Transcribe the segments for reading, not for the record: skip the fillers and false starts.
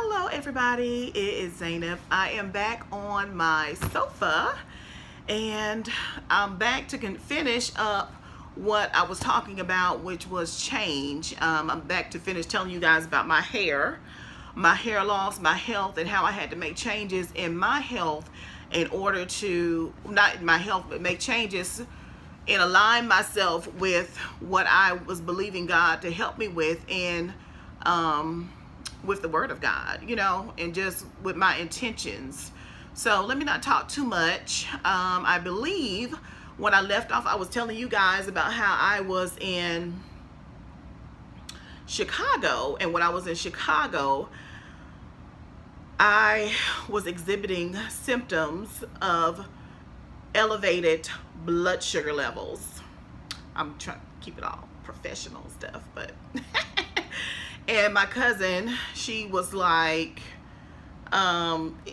Hello everybody, it is Zainab. I am back on my sofa and I'm back to finish up what I was talking about, which was change. I'm back to finish telling you guys about my hair loss, my health, and how I had to make changes in my health in order to, not in my health, but make changes and align myself with what I was believing God to help me with with the Word of God, you know, and just with my intentions. So let me not talk too much. I believe when I left off, I was telling you guys about how I was in Chicago, and when I was in Chicago, I was exhibiting symptoms of elevated blood sugar levels. I'm trying to keep it all professional stuff, but and my cousin, she was like,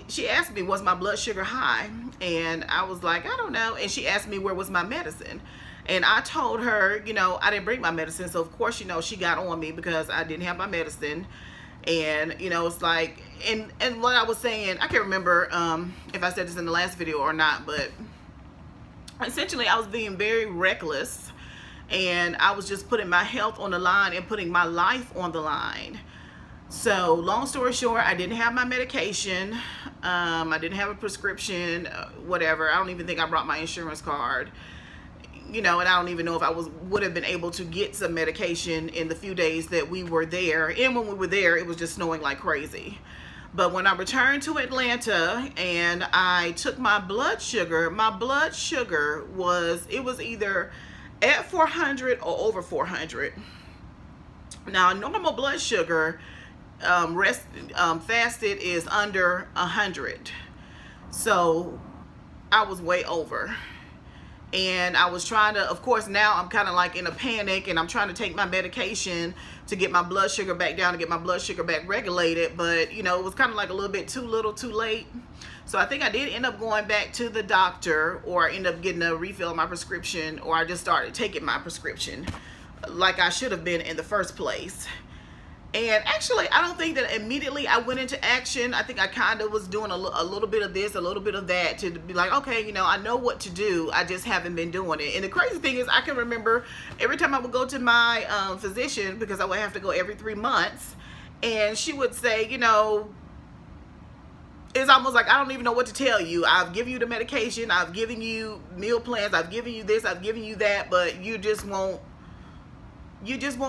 she asked me, was my blood sugar high? And I was like, I don't know. And she asked me where was my medicine, and I told her, you know, I didn't bring my medicine. So of course, you know, she got on me because I didn't have my medicine. And you know, it's like, and what I was saying, I can't remember if I said this in the last video or not, but essentially I was being very reckless, and I was just putting my health on the line and putting my life on the line. So long story short, I didn't have my medication. I didn't have a prescription, whatever. I don't even think I brought my insurance card, you know, and I don't even know if I would have been able to get some medication in the few days that we were there. And when we were there, it was just snowing like crazy. But when I returned to Atlanta and I took my blood sugar was, it was either at 400 or over 400. Now, normal blood sugar fasted is under 100. So I was way over. And I was trying to, of course, now I'm kind of like in a panic, and I'm trying to take my medication to get my blood sugar back down, to get my blood sugar back regulated. But, you know, it was kind of like a little bit too little, too late. So I think I did end up going back to the doctor, or end up getting a refill of my prescription, or I just started taking my prescription like I should have been in the first place. And actually, I don't think that immediately I went into action. I think I kind of was doing a little bit of this, a little bit of that, to be like, okay, you know, I know what to do. I just haven't been doing it. And the crazy thing is, I can remember every time I would go to my physician, because I would have to go every 3 months, and she would say, you know, it's almost like, I don't even know what to tell you. I've given you the medication, I've given you meal plans, I've given you this, I've given you that, but you just won't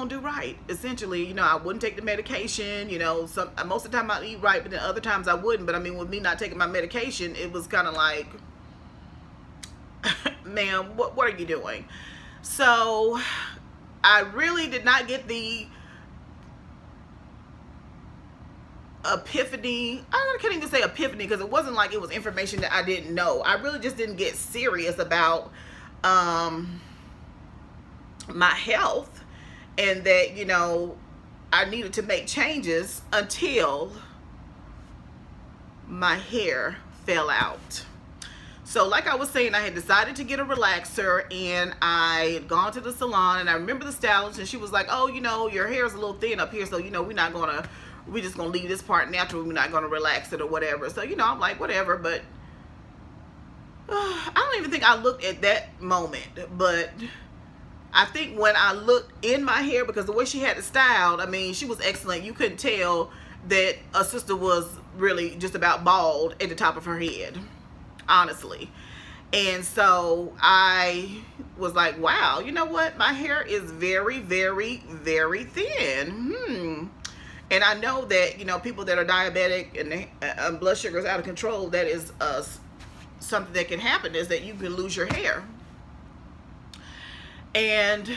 do right. Essentially, you know, I wouldn't take the medication, you know, most of the time I'd eat right, but then other times I wouldn't. But I mean, with me not taking my medication, it was kind of like, ma'am, what are you doing? So I really did not get the epiphany. I can't even say epiphany, because it wasn't like it was information that I didn't know. I really just didn't get serious about my health, and that, you know, I needed to make changes until my hair fell out. So like I was saying, I had decided to get a relaxer, and I had gone to the salon, and I remember the stylist, and she was like, oh, you know, your hair is a little thin up here, so, you know, we're just gonna leave this part natural, we're not gonna relax it or whatever. So, you know, I'm like, whatever. But I don't even think I looked at that moment, but I think when I looked in my hair, because the way she had it styled, I mean, she was excellent. You couldn't tell that a sister was really just about bald at the top of her head, honestly. And so I was like, wow, you know what? My hair is very, very, very thin. And I know that, you know, people that are diabetic and blood sugar is out of control, that is something that can happen, is that you can lose your hair. And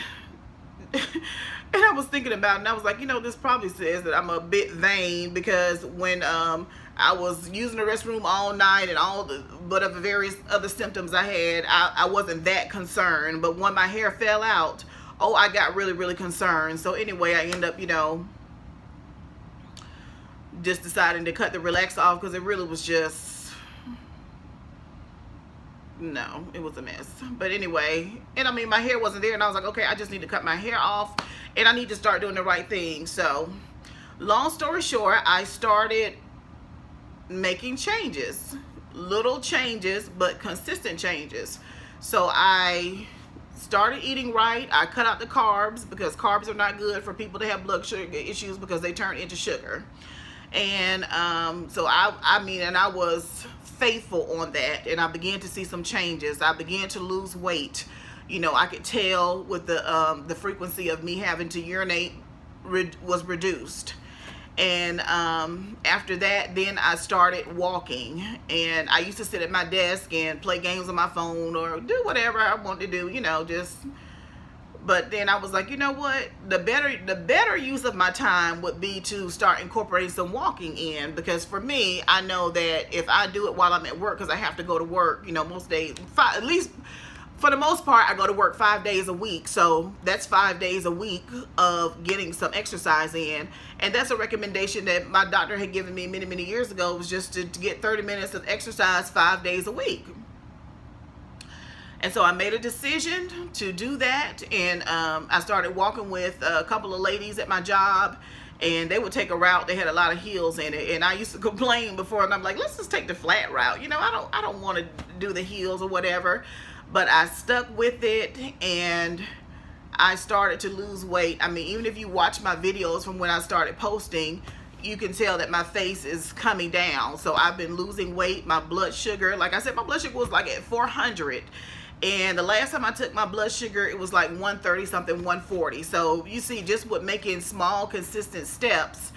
I was thinking about it, and I was like, you know, this probably says that I'm a bit vain, because when I was using the restroom all night and all the whatever various other symptoms I had, I wasn't that concerned. But when my hair fell out, oh, I got really, really concerned. So anyway, I ended up, you know, just deciding to cut the relax off, because it really was just, no, it was a mess. But anyway, and I mean, my hair wasn't there, and I was like, okay, I just need to cut my hair off, and I need to start doing the right thing. So long story short, I started making changes, little changes, but consistent changes. So I started eating right. I cut out the carbs because carbs are not good for people that have blood sugar issues because they turn into sugar. And so I was faithful on that, and I began to see some changes. I began to lose weight. I could tell with the frequency of me having to urinate was reduced. And after that, then I started walking, and I used to sit at my desk and play games on my phone or do whatever I wanted to do, but then I was like, you know what, the better use of my time would be to start incorporating some walking in, because for me, I know that if I do it while I'm at work, because I have to go to work, most days, at least for the most part, I go to work 5 days a week. So that's 5 days a week of getting some exercise in. And that's a recommendation that my doctor had given me many, many years ago, was just to get 30 minutes of exercise 5 days a week. And so I made a decision to do that. And I started walking with a couple of ladies at my job. And they would take a route. They had a lot of hills in it. And I used to complain before. And I'm like, let's just take the flat route. I don't want to do the hills or whatever. But I stuck with it, and I started to lose weight. I mean, even if you watch my videos from when I started posting, you can tell that my face is coming down. So I've been losing weight. My blood sugar, like I said, my blood sugar was like at 400. And the last time I took my blood sugar, it was like 130 something, 140. So you see, just with making small, consistent steps,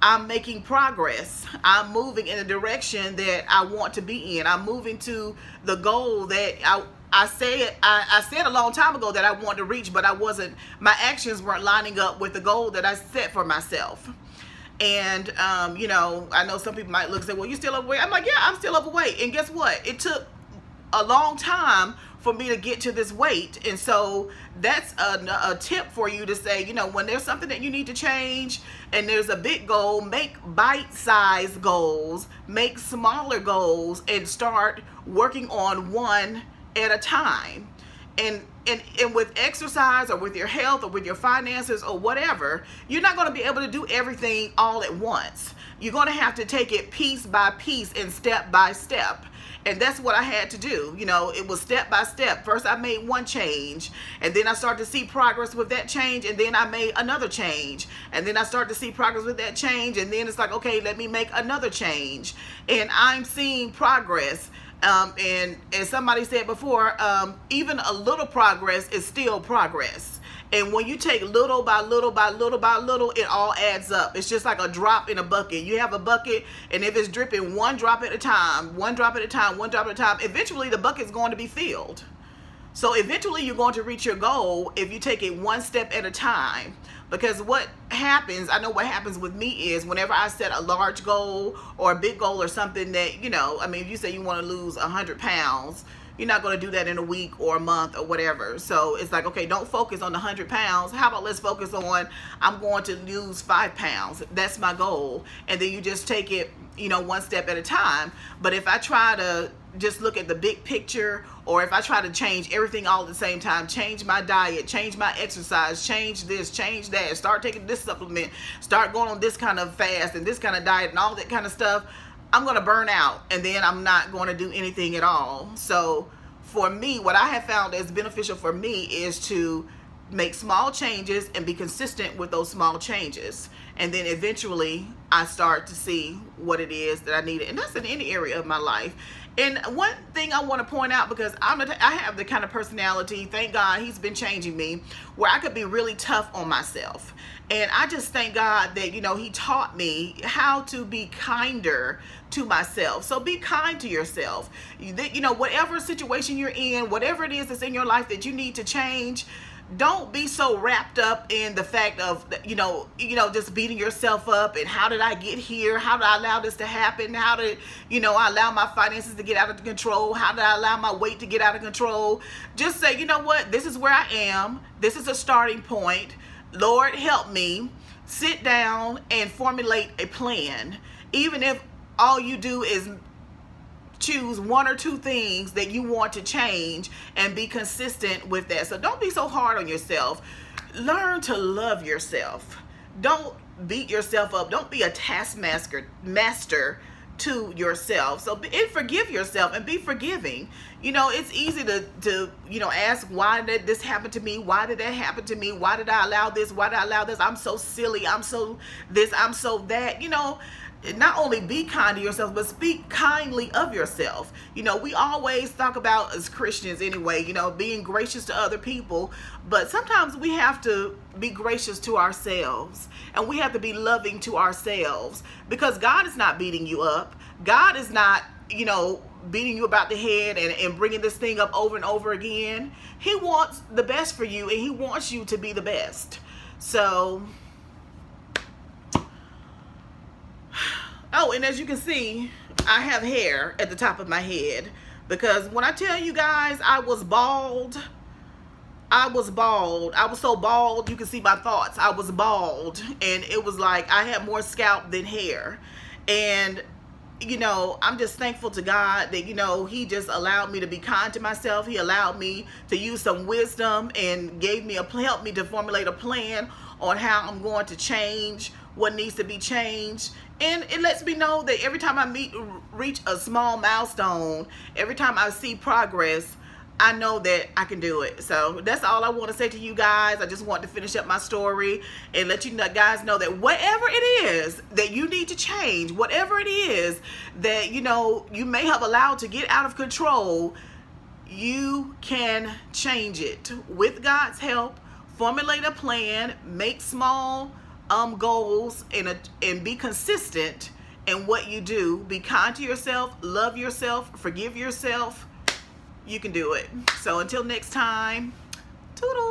I'm making progress. I'm moving in the direction that I want to be in. I'm moving to the goal that I said a long time ago that I wanted to reach, but my actions weren't lining up with the goal that I set for myself. And, I know some people might look and say, well, you're still overweight. I'm like, yeah, I'm still overweight. And guess what? It took a long time for me to get to this weight. And so that's a tip for you to say, when there's something that you need to change and there's a big goal, make bite-sized goals, make smaller goals, and start working on one at a time. And with exercise or with your health or with your finances or whatever, you're not going to be able to do everything all at once. You're going to have to take it piece by piece and step by step. And that's what I had to do. It was step by step. First, I made one change, and then I started to see progress with that change, and then I made another change, and then I started to see progress with that change, and then it's like, okay, let me make another change. And I'm seeing progress. And as somebody said before, even a little progress is still progress. And when you take little by little by little by little, it all adds up. It's just like a drop in a bucket. You have a bucket, and if it's dripping one drop at a time, one drop at a time, one drop at a time, eventually the bucket's going to be filled. So eventually you're going to reach your goal if you take it one step at a time. Because what happens, I know what happens with me is whenever I set a large goal or a big goal or something that, if you say you want to lose 100 pounds, you're not going to do that in a week or a month or whatever. So it's like, okay, don't focus on the 100 pounds. How about let's focus on, I'm going to lose 5 pounds. That's my goal. And then you just take it, one step at a time. But if I try to just look at the big picture, or if I try to change everything all at the same time, change my diet, change my exercise, change this, change that, start taking this supplement, start going on this kind of fast and this kind of diet and all that kind of stuff, I'm going to burn out, and then I'm not going to do anything at all. So for me, what I have found is beneficial for me is to make small changes and be consistent with those small changes. And then eventually I start to see what it is that I need. And that's in any area of my life. And one thing I want to point out, because I have the kind of personality, thank God he's been changing me, where I could be really tough on myself. And I just thank God that, he taught me how to be kinder to myself. So be kind to yourself. Whatever situation you're in, whatever it is that's in your life that you need to change, don't be so wrapped up in the fact of, just beating yourself up and how did I get here? How did I allow this to happen? How did, I allow my finances to get out of control? How did I allow my weight to get out of control? Just say, you know what? This is where I am. This is a starting point. Lord, help me. Sit down and formulate a plan. Even if all you do is choose one or two things that you want to change and be consistent with that. So don't be so hard on yourself. Learn to love yourself. Don't beat yourself up. Don't be a master to yourself. So forgive yourself and be forgiving. It's easy to ask, why did this happen to me? Why did that happen to me? Why did I allow this? Why did I allow this? I'm so silly. I'm so this. I'm so that. Not only be kind to yourself, but speak kindly of yourself. We always talk about, as Christians anyway, being gracious to other people, but sometimes we have to be gracious to ourselves, and we have to be loving to ourselves, because God is not beating you up. God is not, beating you about the head and bringing this thing up over and over again. He wants the best for you, and he wants you to be the best. So, oh, and as you can see, I have hair at the top of my head, because when I tell you guys I was bald, I was so bald, you can see my thoughts. I was bald, and it was like I had more scalp than hair. And I'm just thankful to God that, he just allowed me to be kind to myself. He allowed me to use some wisdom and helped me to formulate a plan on how I'm going to change what needs to be changed. And it lets me know that every time I reach a small milestone, every time I see progress, I know that I can do it. So that's all I want to say to you guys. I just want to finish up my story and let you guys know that whatever it is that you need to change, whatever it is that you may have allowed to get out of control, you can change it with God's help. Formulate a plan, make small goals, and be consistent in what you do. Be kind to yourself, love yourself, forgive yourself. You can do it. So until next time, toodles.